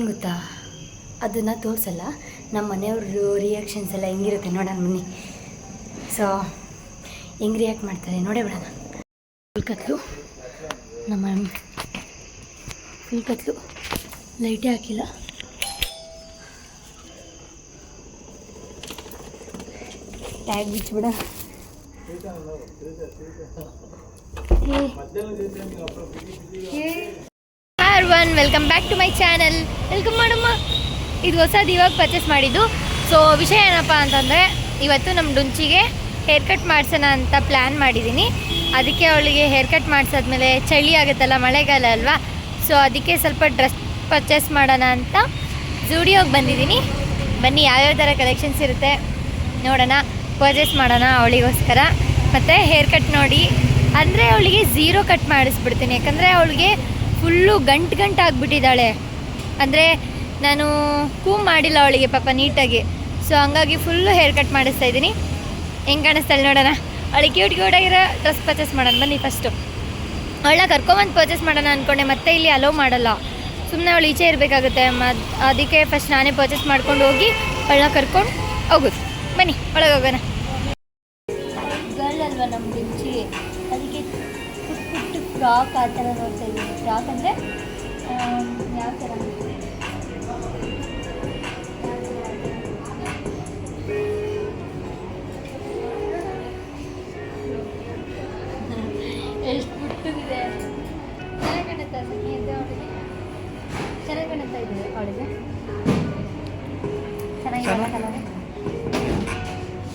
ಏನು ಗೊತ್ತಾ, ಅದನ್ನು ತೋರಿಸಲ್ಲ. ನಮ್ಮ ಮನೆಯವ್ರ ರಿಯಾಕ್ಷನ್ಸ್ ಎಲ್ಲ ಹೆಂಗಿರುತ್ತೆ ನೋಡೋಣ ಬನ್ನಿ. ಸೊ ಹೆಂಗೆ ರಿಯಾಕ್ಟ್ ಮಾಡ್ತಾರೆ ನೋಡೇ ಬಿಡೋಣ. ಫುಲ್ ಕತ್ಲು, ನಮ್ಮ ಫುಲ್ ಕತ್ಲು, ಲೈಟೇ ಹಾಕಿಲ್ಲ. ಟ್ಯಾಗ್ ಬಿಚ್ಚಿಬಿಡ. Welcome back to my channel. Welcome ಮಾಡಮ್ಮ. ಇದು ಹೊಸದು ಇವಾಗ ಪರ್ಚೇಸ್ ಮಾಡಿದ್ದು. ಸೊ ವಿಷಯ ಏನಪ್ಪ ಅಂತಂದರೆ, ಇವತ್ತು ನಮ್ಮ ಡುಂಚಿಗೆ ಹೇರ್ ಕಟ್ ಮಾಡಿಸೋಣ ಅಂತ ಪ್ಲ್ಯಾನ್ ಮಾಡಿದ್ದೀನಿ. ಅದಕ್ಕೆ ಅವಳಿಗೆ ಹೇರ್ ಕಟ್ ಮಾಡಿಸಾದ್ಮೇಲೆ ಚಳಿ ಆಗುತ್ತಲ್ಲ, ಮಳೆಗಾಲ ಅಲ್ವಾ. ಸೊ ಅದಕ್ಕೆ ಸ್ವಲ್ಪ ಡ್ರೆಸ್ ಪರ್ಚೇಸ್ ಮಾಡೋಣ ಅಂತ ಝೂಡಿಯೋಗೆ ಬಂದಿದ್ದೀನಿ. ಬನ್ನಿ, ಯಾವ್ಯಾವ ಥರ ಕಲೆಕ್ಷನ್ಸ್ ಇರುತ್ತೆ ನೋಡೋಣ, ಪರ್ಚೇಸ್ ಮಾಡೋಣ ಅವಳಿಗೋಸ್ಕರ. ಮತ್ತು ಹೇರ್ ಕಟ್ ನೋಡಿ ಅಂದರೆ ಅವಳಿಗೆ ಝೀರೋ ಕಟ್ ಮಾಡಿಸ್ಬಿಡ್ತೀನಿ. ಯಾಕಂದರೆ ಅವಳಿಗೆ ಫುಲ್ಲು ಗಂಟು ಆಗಿಬಿಟ್ಟಿದ್ದಾಳೆ. ಅಂದರೆ ನಾನು ಕೂಮ್ ಮಾಡಿಲ್ಲ ಅವಳಿಗೆ ಪಾಪ ನೀಟಾಗಿ. ಸೊ ಹಂಗಾಗಿ ಫುಲ್ಲು ಹೇರ್ ಕಟ್ ಮಾಡಿಸ್ತಾ ಇದ್ದೀನಿ. ಹೆಂಗೆ ಕಾಣಿಸ್ತಾಳೆ ನೋಡೋಣ. ಅವಳಿಗೆ ಕ್ಯೂಟಾಗಿರೋ ಡ್ರೆಸ್ ಪರ್ಚೇಸ್ ಮಾಡೋಣ ಬನ್ನಿ. ಫಸ್ಟು ಅವಳನ್ನ ಕರ್ಕೊಂಬಂದು ಪರ್ಚೇಸ್ ಮಾಡೋಣ ಅಂದ್ಕೊಂಡೆ, ಮತ್ತೆ ಇಲ್ಲಿ ಅಲೋ ಮಾಡಲ್ಲ. ಸುಮ್ಮನೆ ಅವಳು ಈಚೆ ಇರಬೇಕಾಗುತ್ತೆ. ಅದಕ್ಕೆ ಫಸ್ಟ್ ನಾನೇ ಪರ್ಚೇಸ್ ಮಾಡ್ಕೊಂಡು ಹೋಗಿ ಅವಳನ್ನ ಕರ್ಕೊಂಡು ಹೋಗೋದು. ಬನ್ನಿ ಒಳಗೆ ಹೋಗೋಣ. ಗರ್ಲ್ ಅಲ್ವಾ ನಮ್ಮ ಡುಂಚಿ, ಅದಕ್ಕೆ ಪುಟ್ಟು ಫ್ರಾಕ್ ಆ ಥರ ನೋಡ್ತಾ ಇದ್ದೀನಿ. ಫ್ರಾಕ್ ಅಂದರೆ ಯಾವ ಥರ ಎಷ್ಟು ಪುಟ್ಟಿದೆ. ಚೆನ್ನಾಗಿ ಕಾಣುತ್ತಾ ಸನ್ನಿ ಇದೆ ಅವಳಿಗೆ, ಚೆನ್ನಾಗಿ ಕಾಣುತ್ತಾ ಇದೆ ಅವಳಿಗೆ, ಚೆನ್ನಾಗಿಲ್ಲ ಕಲರ್.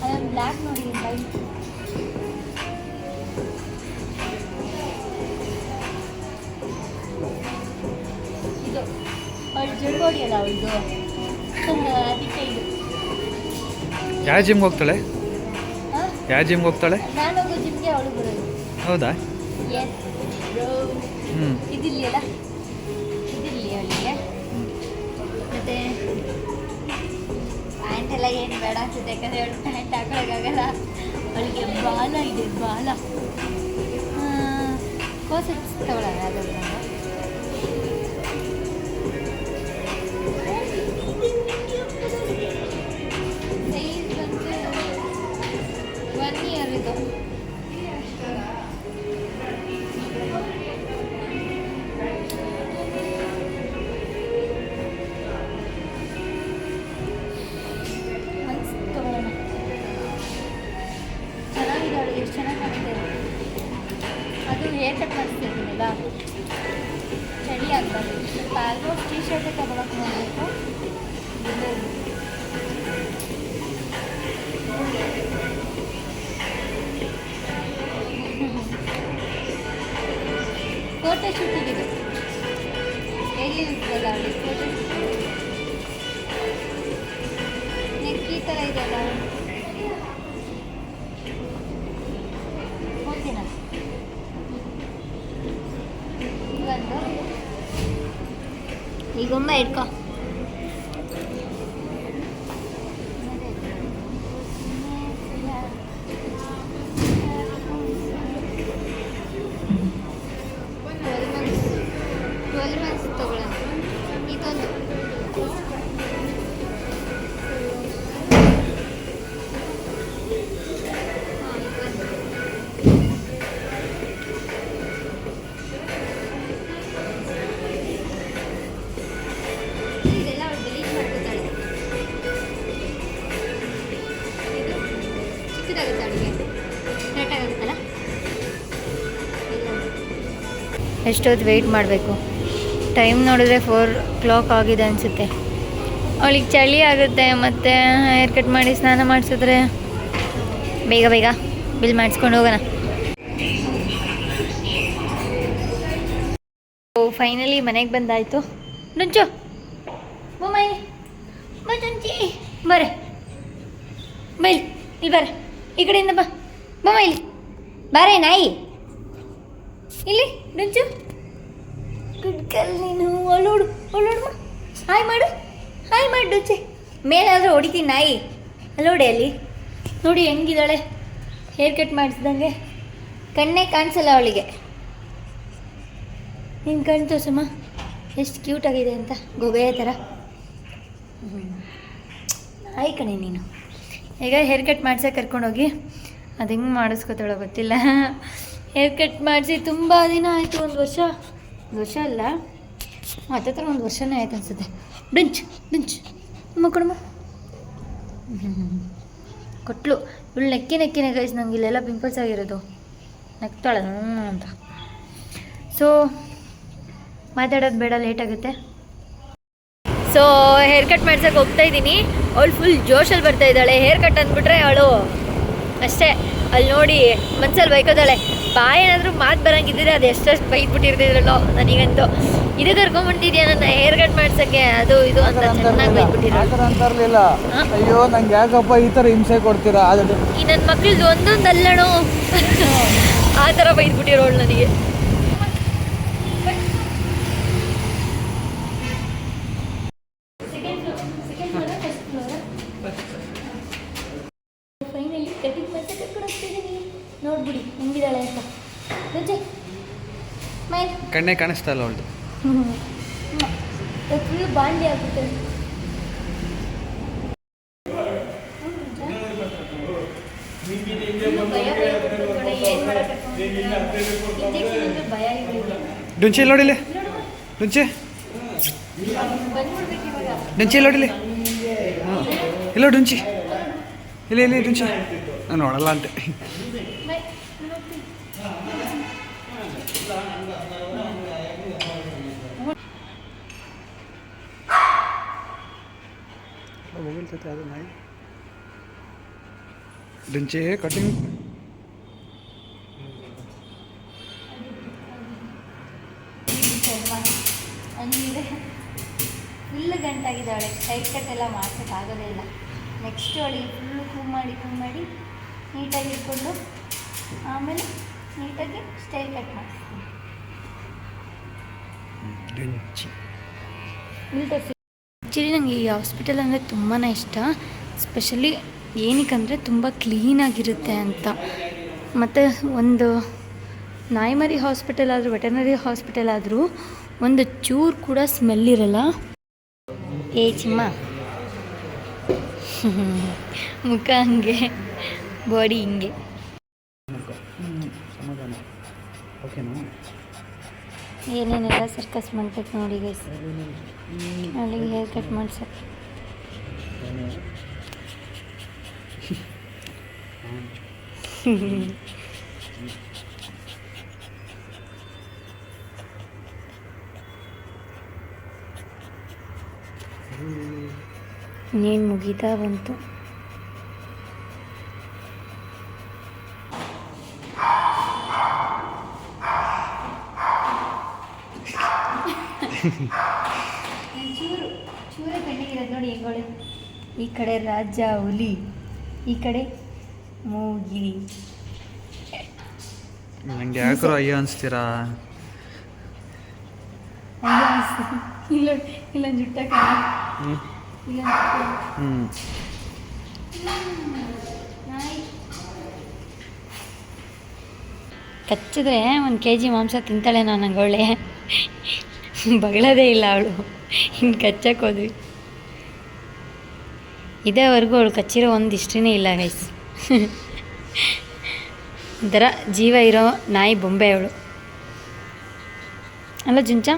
ಅದೊಂದು ಬ್ಲ್ಯಾಕ್ ನೋಡಿ, ವೈಟ್. ಇದು ಅವಳು ಜುಡ್ಗೋಡಿ ಅಲ್ಲ ಅವಳಿದು, ಅದಕ್ಕೆ ಇದು. ಯಾವ ಜಿಮ್ಗೆ ಹೋಗ್ತಾಳೆ? ಯಾವ ಜಿಮ್ಗೆ ಹೋಗ್ತಾಳೆ? ನಾನು ಹೋಗೋ ಜಿಮ್ಗೆ ಅವಳು ಬರೋದು. ಹೌದಾ? S bro. ಇದಿಲ್ಲಿ ಅಲ್ಲ, ಇದಿಲ್ಲಿ ಅವಳಿಗೆ. ಮತ್ತು ಪ್ಯಾಂಟ್ ಎಲ್ಲ ಏನು ಬೇಡ ಅನ್ಸುತ್ತೆ, ಯಾಕಂದರೆ ಅವಳು ಪ್ಯಾಂಟ್ ಹಾಕೊಳ್ಳೋಕ್ಕಾಗಲ್ಲ. ಅವಳಿಗೆ ಬಾಲ ಇದೆ, ಬಾಲ. ಕೋಸೆಟ್ಸ್ ತಗೊಳ್ಳೋಣ ಅದನ್ನು. ಸೈಜ್ ಬಂದು 1 ಇಯರ್ ಇದು. ಚೆನ್ನಾಗಿದೆ ಅವಳಿಗೆ, ಎಷ್ಟು ಚೆನ್ನಾಗಿ ಕಾಣುತ್ತೆ. ಅದು ಹೇರ್ ಕಟ್ ಮಾಡಿಸ್ತಿದ್ದೀನಲ್ಲ, ಚಳಿ ಆಗಬಾರ್ದು. ಸ್ವಲ್ಪ ಆಲ್ಮೋಸ್ಟ್ ಟೀ ಶರ್ಟೇ ತಗೊಳಕ್ಕೆ ಮಾಡಬೇಕು. ಫೋಟೋ ಶೂಟಿಗಿದೆ, ಎಲ್ಲಿ ಇರ್ತಲ್ಲ ಅವಳಿಗೆ ಫೋಟೋ ಶೂಟ್. ನೆಕ್ ಈ ಥರ ಇದೆಯಲ್ಲ, ಹೋಗ್ತೀನ ಇವತ್ತು. ಈಗೊಮ್ಮೆ ಇಟ್ಕೊ. ತಗೊಳ್ಳೋಣ ಇದೊಂದು. ಇದೆಲ್ಲ ಅವಳು ಡಿಲೀಟ್ ಮಾಡ್ಕೊತಾಳೆ. ಇದು ಚಿಕ್ಕದಾಗುತ್ತೆ ಅವಳಿಗೆ, ಕರೆಕ್ಟಾಗುತ್ತಲ್ಲ. ಎಷ್ಟೊತ್ತು ವೆಯ್ಟ್ ಮಾಡಬೇಕು. ಟೈಮ್ ನೋಡಿದ್ರೆ 4 o'clock ಆಗಿದೆ ಅನಿಸುತ್ತೆ. ಅವಳಿಗೆ ಚಳಿ ಆಗುತ್ತೆ. ಮತ್ತು ಹೇರ್ ಕಟ್ ಮಾಡಿ ಸ್ನಾನ ಮಾಡಿಸಿದ್ರೆ ಬೇಗ ಬೇಗ ಬಿಲ್ ಮಾಡಿಸ್ಕೊಂಡು ಹೋಗೋಣ. ಫೈನಲಿ ಮನೆಗೆ ಬಂದಾಯಿತು. ಡುಂಚು ಬೊಮ್ಮಾಯಿ ಡುಂಚಿ ಬರ್ರೆ, ಬೈಲಿ ಇಲ್ಲಿ ಬರ್ರೆ, ಈ ಕಡೆಯಿಂದ ಬಾ. ಬೊಮ್ಮ ಇಲ್ಲಿ ಬಾರೇ ನಾಯಿ, ಇಲ್ಲಿ ಡುಂಚು. ಗುಡ್ ಗರ್ಲ್ ನೀನು. ಅಲ್ಲೋಡು ಅಲ್ಲೋಡು, ಹಾಯ್ ಮಾಡು, ಹಾಯ್ ಮಾಡು ಡುಂಚೆ. ಮೇಲಾದರೂ ಹೊಡಿತೀನಿ ನಾಯಿ. ಅಲ್ಲೋಡಿ ಅಲ್ಲಿ ನೋಡಿ ಹೆಂಗಿದ್ದಾಳೆ ಹೇರ್ ಕಟ್ ಮಾಡಿಸ್ದಂಗೆ. ಕಣ್ಣೇ ಕಾಣಿಸಲ್ಲ ಅವಳಿಗೆ. ನಿನ್ನ ಕಣ್ಣು ತೋರ್ಸಮ್ಮ, ಎಷ್ಟು ಕ್ಯೂಟಾಗಿದೆ ಅಂತ ಗೊಬೆಯ ಥರ. ಆಯ್ ಕಣೆ ನೀನು. ಈಗ ಹೇರ್ ಕಟ್ ಮಾಡ್ಸೋಕೆ ಕರ್ಕೊಂಡೋಗಿ ಅದು ಹೆಂಗೆ ಮಾಡಿಸ್ಕೊತಾಳೋ ಗೊತ್ತಿಲ್ಲ. ಹೇರ್ ಕಟ್ ಮಾಡಿಸಿ ತುಂಬ ದಿನ ಆಯಿತು, ಒಂದು ವರ್ಷ ಅಲ್ಲ, ಹತ್ತತ್ರ ಒಂದು ವರ್ಷನೇ ಆಯ್ತು ಅನಿಸುತ್ತೆ. ಡುಂಚ್ ಕೊಡಮ್ಮ. ಕೊಟ್ಲು. ಇವಳು ನೆಕ್ಕಿನೇ ಗೈಸ್, ನಂಗೆ ಇಲ್ಲೆಲ್ಲ ಪಿಂಪಲ್ಸ್ ಆಗಿರೋದು. ನೆಕ್ತಾಳೆ ಅಂತ. ಸೊ ಮಾತಾಡೋದು ಬೇಡ, ಲೇಟ್ ಆಗುತ್ತೆ. ಸೊ ಹೇರ್ ಕಟ್ ಮಾಡ್ಸೋಕೆ ಹೋಗ್ತಾ ಇದ್ದೀನಿ. ಅವಳು ಫುಲ್ ಜೋಶಲ್ಲಿ ಬರ್ತಾ ಇದ್ದಾಳೆ. ಹೇರ್ ಕಟ್ ಅಂದ್ಬಿಟ್ರೆ ಅವಳು ಅಷ್ಟೇ. ಅಲ್ಲಿ ನೋಡಿ ಮನ್ಸಲ್ಲಿ ಬೈಕೋತಾಳೆ. ಏನಾದರೂ ಮಾತು ಬರೋಂಗಿದ್ರೆ ಅದು ಎಷ್ಟೆಷ್ಟು ಬೈದ್ಬಿಟ್ಟಿರ್ತಿದ್ರಲ್ಲೋ ನನಗಂತೂ. ಇದು ಕರ್ಕೊಂಡ್ಬಿಟ್ಟಿದ್ಯಾ ನನ್ನ ಹೇರ್ ಕಟ್ ಮಾಡ್ಸೋಕ್ಕೆ, ಅದು ಇದು ಅಂತ ಚೆನ್ನಾಗಿ ಬೈದ್ಬಿಟ್ಟಿರೋ. ಅಯ್ಯೋ ನಂಗೆ ಯಾಕಪ್ಪ ಈ ಥರ ಹಿಂಸೆ ಕೊಡ್ತೀರಾ? ಈ ನನ್ನ ಮಕ್ಳದ್ದು ಒಂದೊಂದು ಅಲ್ಲಣೋ ಆ ಥರ ಬೈದ್ಬಿಟ್ಟಿರೋಳು ನನಗೆ. ಫೈನಲಿ ಕಟಿಂಗ್ ಮಾಡ್ಸಕ್ಕೆ ಕರ್ಕೊಂಡು ಹೋಗ್ತಿದ್ದೀನಿ. ನೋಡ್ಬಿಡಿ ಹೆಂಗಿದ್ದಾಳೆ ಅಂತ. ಕಣ್ಣೇ ಕಾಣಿಸ್ತಾ ಇಲ್ಲ ಅವಳು. ಫುಲ್ ಬಾಂಡಿ ಆಗುತ್ತೆ. ಡುಂಚಿ ನೋಡಿಲೆ, ಡುಂಚಿ ನೋಡಿಲೆ. ಹಾಂ ಇಲ್ಲ ಡುಂಚಿ, ಇಲ್ಲ ಡುಂಚಿ. ನಾನು ನೋಡಲ್ಲ ಅಂತೆ. ಹೋಗಿರ್ತೈತೆ ಅದು ನಾಯಿ. ಡುಂಚಿ ಕಟಿಂಗ್ ಫುಲ್ ಗಂಟಾಗಿದ್ದಾಳೆ. ಹೇರ್ ಕಟ್ ಎಲ್ಲ ಮಾಡ್ಸೋಕ್ಕಾಗೋದೇ ಇಲ್ಲ. ನೆಕ್ಸ್ಟ್ ಅವಳಿಗೆ ಫುಲ್ಲು ಕೂಮ್ ಮಾಡಿ ನೀಟಾಗಿ ಇಟ್ಕೊಂಡು ಆಮೇಲೆ ನೀಟಾಗಿ ಸ್ಟೈಲ್ ಕಟ್ ಮಾಡಿಸ್ತೀನಿ. ಆ್ಯಕ್ಚುಲಿ ನನಗೆ ಈ ಹಾಸ್ಪಿಟಲ್ ಅಂದರೆ ತುಂಬಾ ಇಷ್ಟ. ಸ್ಪೆಷಲಿ ಏನಕ್ಕಂದರೆ ತುಂಬ ಕ್ಲೀನಾಗಿರುತ್ತೆ ಅಂತ. ಮತ್ತು ಒಂದು ನಾಯಿಮರಿ ಹಾಸ್ಪಿಟಲ್ ಆದರೂ, ವೆಟರ್ನರಿ ಹಾಸ್ಪಿಟಲ್ ಆದರೂ ಒಂದು ಚೂರು ಕೂಡ ಸ್ಮೆಲ್ ಇರಲ್ಲ. ಏ ಚಿಮ್ಮ, ಮುಖ ಹಂಗೆ, ಬಾಡಿ ಹಿಂಗೆ. ಏನೇನೆಲ್ಲ ಸರ್ಕಸ್ ಮಾಡ್ಬೇಕು ನೋಡಿ ಗೈಸ್. ಅಲ್ಲಿಗೆ ಹೇರ್ ಕಟ್ ಮಾಡ್ಸಕ್ಕೆ ಇನ್ನೇನು ಮುಗೀತಾ ಬಂತು. ಚೂರೇ ಕಣ್ಣಿಗಿರೋದು ನೋಡಿ ಹೆಂಗೋಳೆ. ಈ ಕಡೆ ರಾಜ ಹುಲಿ, ಈ ಕಡೆ ಮೂಗಿರಿ. ನಂಗೆ ಯಾಕೋ ಅಯ್ಯೋ ಅನಿಸ್ತೀರಾ? ಇಲ್ಲ ಜುಟ್ಟ ಕಚ್ಚಿದ್ರೆ 1 kg ಮಾಂಸ ತಿಂತಾಳೆ. ನನಗೆ ಒಳ್ಳೆ ಬಗಳದೇ ಇಲ್ಲ ಅವಳು. ಹಿಂಗೆ ಕಚ್ಚಕ್ಕೆ ಹೋದ್ವಿ. ಇದೇವರೆಗೂ ಅವಳು ಕಚ್ಚಿರೋ ಒಂದು ಹಿಸ್ಟ್ರಿನೇ ಇಲ್ಲ ಗೈಸ್. ಒಂಥರ ಜೀವ ಇರೋ ನಾಯಿ ಬೊಂಬೆ ಅವಳು ಅಲ್ಲ ಡುಂಚ.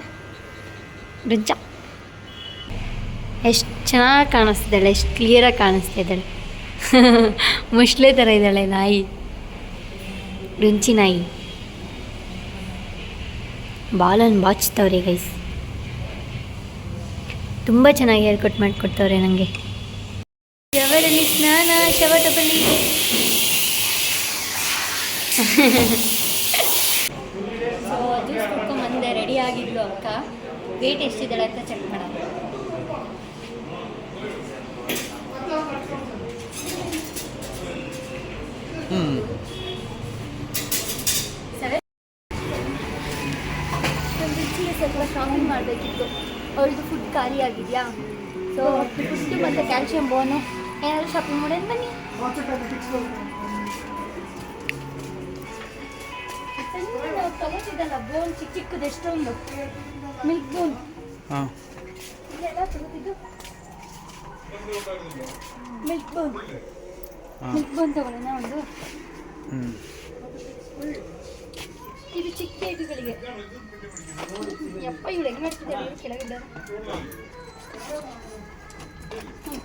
ಎಷ್ಟು ಚೆನ್ನಾಗಿ ಕಾಣಿಸ್ತಿದ್ದಾಳೆ, ಎಷ್ಟು ಕ್ಲಿಯರಾಗಿ ಕಾಣಿಸ್ತಾ ಇದ್ದಾಳೆ. ಮುಷ್ಲೆ ಥರ ಇದ್ದಾಳೆ ನಾಯಿ, ಡುಂಚಿ ನಾಯಿ. ಬಾಲನ್ನು ಬಾಚ್ತವ್ರೆ ಗೈಸ್. ತುಂಬ ಚೆನ್ನಾಗಿ ಹೇರ್ ಕಟ್ ಮಾಡಿಕೊಡ್ತವ್ರೆ ನನಗೆ. ಶವರಲ್ಲಿ ಸ್ನಾನ, ಶವಟಬಲ್ಲಿ. ಸೊ ಜ್ಯೂಸ್ ಕುಡ್ಕೊಂಬಂದೆ, ರೆಡಿ ಆಗಿದ್ಲು ಅಕ್ಕ. ವೇಟ್ ಎಷ್ಟಿದ್ದಾಳೆ ಅಂತ ಚೆಕ್ ಮಾಡೋಣ. ಸ್ವಲ್ಪ ಶಾಪಿಂಗ್ ಮಾಡಬೇಕಿತ್ತು. ಅವಳದು ಫುಡ್ ಖಾಲಿ ಆಗಿದೆಯಾ, ಸೊ ಫುಡ್ಡು ಮತ್ತು ಕ್ಯಾಲ್ಶಿಯಂ ಬೋನು ಏನಾದರೂ ಶಾಪಿಂಗ್ ಮಾಡೋದು ಬನ್ನಿ. ತಗೋತಿದ್ದಲ್ಲ ಬೋನ್ ಚಿಕ್ಕ ಚಿಕ್ಕದು ಎಷ್ಟೊಂದು ಮಿಲ್ಕ್ ಬೋನ್ ಹಾಂ ಇದೆಲ್ಲ ತಗೋತಿದ್ದು ಮಿಲ್ಕ್ ಬೋನ್ ತಗೊಳ್ಳೋಣ ಒಂದು. ಹ್ಞೂ ಇದು ಚಿಕ್ಕ ಬೇಬಿಗಳಿಗೆ. ಯಪ್ಪ ಇವಳು ಹೆಂಗೆ ಮಾಡ್ತಿದ್ದಾರೆ ಕೆಳಗಿದ್ದ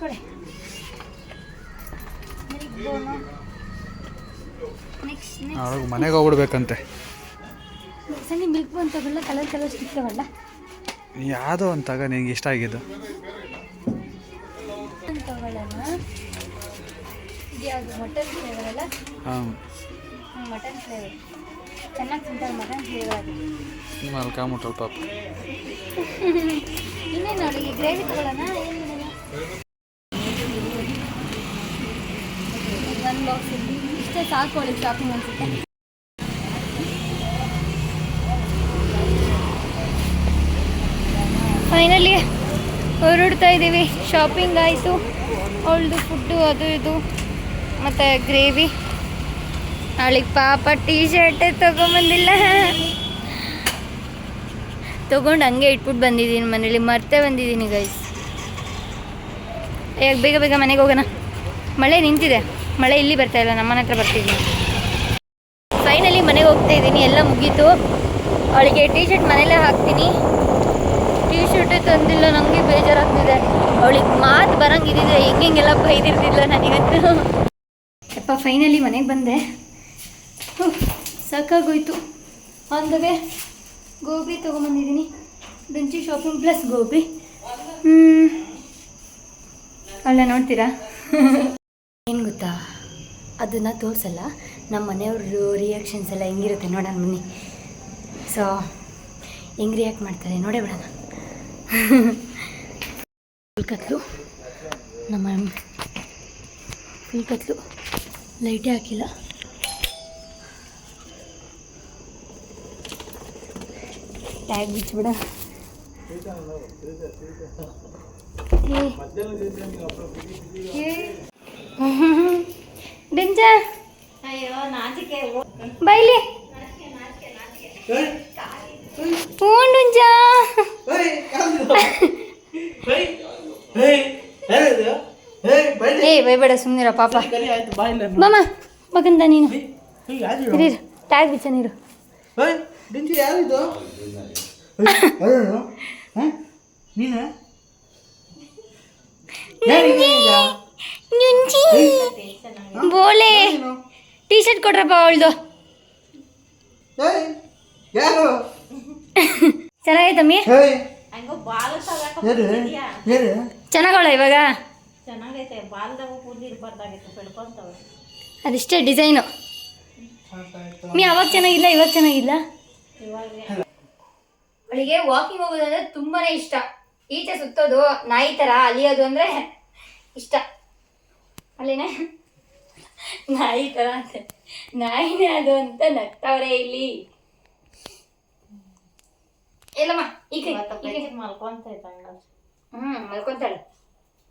ಕೊಡೆ. ಮಿಲ್ಕ್ ಬೋನು. ನೆಕ್ಸ್ಟ್ ಅವ್ರಿಗೆ ಮನೆಗೆ ಹೋಗ್ಬಿಡ್ಬೇಕಂತೆ. ಸಣ್ಣ ಮಿಲ್ಕ್ ಬೋನ್ ತಗೊಳ್ಳ, ಕಲರ್ ಸಿಗ್ತಾವಲ್ಲ. ಯಾವುದೋ ಒಂದು ತಗ ನಿಂಗೆ ಇಷ್ಟ ಆಗಿದ್ದು ತಗೊಳ್ಳೋಣ. ಇದು ಯಾವುದು ಮಟನ್ ಫ್ಲೇವರ್ ಅಲ್ಲ? ಹಾಂ ಮಟನ್ ಫ್ಲೇವರ್ ಚೆನ್ನಾಗಿ ತಿಂತಾರೆ. ಮಟನ್ ಫ್ಲೇವರ್ ಅದು ಮಲ್ಕಾಮುಟ್ಟಲ್ ಪಾಪ. ಇನ್ನೇನು ಅವಳಿಗೆ ಗ್ರೇವಿ ತಗೊಳ್ಳೋಣ. ಏನು ಒಂದು ಬಾಕ್ಸ್ ಇಷ್ಟೇ ಸಾಕು ಅವಳಿಗೆ ಶಾಪಿಂಗ್ ಅನಿಸುತ್ತೆ. ಫೈನಲಿ ಹೊರಡ್ತಾ ಇದ್ದೀವಿ. ಶಾಪಿಂಗ್ ಆಯಿತು, ಅವಳದು ಫುಡ್ಡು ಅದು ಇದು ಮತ್ತು ಗ್ರೇವಿ. ಅವಳಿಗೆ ಪಾಪ ಟೀ ಶರ್ಟೇ ತೊಗೊಂಬಂದಿಲ್ಲ, ತೊಗೊಂಡು ಹಂಗೆ ಇಟ್ಬಿಟ್ಟು ಬಂದಿದ್ದೀನಿ ಮನೇಲಿ. ಮರ್ತೇ ಬಂದಿದ್ದೀನಿ ಗೈಸ್. ಬೇಗ ಬೇಗ ಮನೆಗೆ ಹೋಗೋಣ. ಮಳೆ ನಿಂತಿದೆ, ಮಳೆ ಇಲ್ಲಿ ಬರ್ತಾ ಇಲ್ಲ, ನಮ್ಮನೆ ಹತ್ರ ಬರ್ತಿದ್ದೀನಿ. ಫೈನಲಿ ಮನೆಗೆ ಹೋಗ್ತಾ ಇದ್ದೀನಿ, ಎಲ್ಲ ಮುಗೀತು. ಅವಳಿಗೆ ಟೀ ಶರ್ಟ್ ಮನೇಲೇ ಹಾಕ್ತೀನಿ. ಟೀ ಶರ್ಟೇ ತಂದಿಲ್ಲ, ನನಗೆ ಬೇಜಾರಾಗ್ತಿದೆ. ಅವಳಿಗೆ ಮಾತು ಬರಂಗಿದ್ದಿದೆ, ಹೆಂಗೆಲ್ಲ ಬೈದಿರ್ತಿಲ್ಲ ನನಗಂತೂ. ಯಪ್ಪ ಫೈನಲಿ ಮನೆಗೆ ಬಂದೆ. ಸಾಕಾಗೋಯ್ತು. ಆನ್ ದ ವೇ ಗೋಬಿ ತೊಗೊಂಬಂದಿದ್ದೀನಿ. ಡುಂಚಿ ಶಾಪಿಂಗ್ ಪ್ಲಸ್ ಗೋಬಿ. ಅಲ್ಲ ನೋಡ್ತೀರಾ ಏನು ಗೊತ್ತಾ, ಅದನ್ನು ತೋರಿಸಲ್ಲ. ನಮ್ಮ ಮನೆಯವ್ರದ್ದು ರಿಯಾಕ್ಷನ್ಸ್ ಎಲ್ಲ ಹೆಂಗಿರುತ್ತೆ ನೋಡೋಣ ಬನ್ನಿ. ಸೊ ಹೆಂಗೆ ರಿಯಾಕ್ಟ್ ಮಾಡ್ತಾರೆ ನೋಡೇ ಬಿಡೋಣ. ಫುಲ್ ಕತ್ಲು, ನಮ್ಮ ಫುಲ್ ಕತ್ಲು, ಲೈಟೇ ಹಾಕಿಲ್ಲ. ಟ್ಯಾಗ್ ಬಿಚ್ಚಿಬಿಡ. ಡೆಂಜ ಬೈಲಿ ಡುಂಜ. ಏ ಬೈಬೇಡ ಸುಮ್ಮನಿರ ಪಾಪ. ಬಾಮ ಮಗಂದ ನೀನು ಇರೀರು, ಟ್ಯಾಗ್ ಬಿಚ್ಚ ನೀರು. ಬೋಲೆ ಟೀ ಶರ್ಟ್ ಕೊಡ್ರಪ್ಪ ಅವಳ್ದು. ಚೆನ್ನಾಗೈತಮ್ಮಿ, ಚೆನ್ನಾಗವಳ ಇವಾಗ. ಅದಿಷ್ಟೇ ಡಿಸೈನು. ಮೀ ಅವಾಗ ಚೆನ್ನಾಗಿಲ್ಲ, ಇವಾಗ ಚೆನ್ನಾಗಿಲ್ಲ. ಅವಳಿಗೆ ವಾಕಿಂಗ್ ಹೋಗೋದಂದ್ರೆ ತುಂಬಾನೇ ಇಷ್ಟ. ಈಚೆ ಸುತ್ತೋದು, ನಾಯಿ ಥರ ಅಲಿಯೋದು ಅಂದರೆ ಇಷ್ಟ. ಅಲ್ಲಿನೇ ನಾಯಿ ಥರ ಅಂತ, ನಾಯಿನೇ ಅದು ಅಂತ ನಗ್ತಾವ್ರೆ ಇಲ್ಲಿ. ಎಲ್ಲಮ್ಮ ಈಗ ಮಲ್ಕೊಂತಾಳೆ,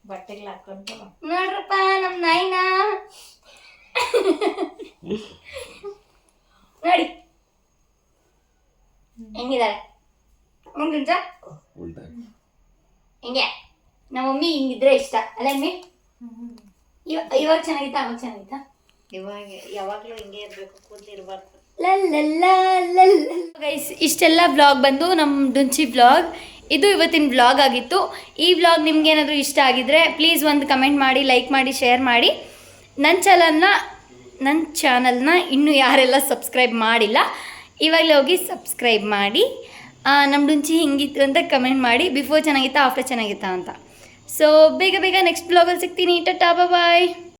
ಬಟ್ಟೆಗಳು ಹಾಕೊಂಡು ನೋಡ್ರಪ್ಪ ನಮ್ಮ ನಾಯಿನ ನೋಡಿ ಹೆಂಗಿದ್ದಾರೆ. ಮುಂಗುಂಚ ಹಿಂಗೆ ನಮ್ಮ ಮಮ್ಮಿ ಹಿಂಗಿದ್ರೆ ಇಷ್ಟ ಅಲ್ಲ ಮಮ್ಮಿ? ಇವಾಗ ಚೆನ್ನಾಗಿತ್ತಾ ಅವಾಗ ಚೆನ್ನಾಗಿತ್ತಾ? ಇವಾಗ ಯಾವಾಗಲೂ ಹಿಂಗೆ ಇರಬೇಕು, ಕೂತಿರ್ಬಾರ್ದು. ಗೈಸ್ ಇಷ್ಟೆಲ್ಲ ವ್ಲಾಗ್ ಬಂದು ನಮ್ಮ ಡುಂಚಿ ವ್ಲಾಗ್. ಇದು ಇವತ್ತಿನ ವ್ಲಾಗ್ ಆಗಿತ್ತು. ಈ ವ್ಲಾಗ್ ನಿಮ್ಗೆ ಏನಾದರೂ ಇಷ್ಟ ಆಗಿದ್ರೆ ಪ್ಲೀಸ್ ಒಂದು ಕಮೆಂಟ್ ಮಾಡಿ, ಲೈಕ್ ಮಾಡಿ, ಶೇರ್ ಮಾಡಿ. ನನ್ನ ಚಾನಲ್ನ ಇನ್ನೂ ಯಾರೆಲ್ಲ ಸಬ್ಸ್ಕ್ರೈಬ್ ಮಾಡಿಲ್ಲ ಇವಾಗಲೇ ಹೋಗಿ ಸಬ್ಸ್ಕ್ರೈಬ್ ಮಾಡಿ. ನಮ್ಮ ಡುಂಚಿ ಹಿಂಗಿತ್ತು ಅಂತ ಕಮೆಂಟ್ ಮಾಡಿ, ಬಿಫೋರ್ ಚೆನ್ನಾಗಿತ್ತಾ ಆಫ್ಟರ್ ಚೆನ್ನಾಗಿತ್ತಾ ಅಂತ. ಸೊ ಬೇಗ ಬೇಗ ನೆಕ್ಸ್ಟ್ ವ್ಲಾಗಲ್ಲಿ ಸಿಗ್ತೀನಿ. ಟಾಟಾ ಬಾಯ್.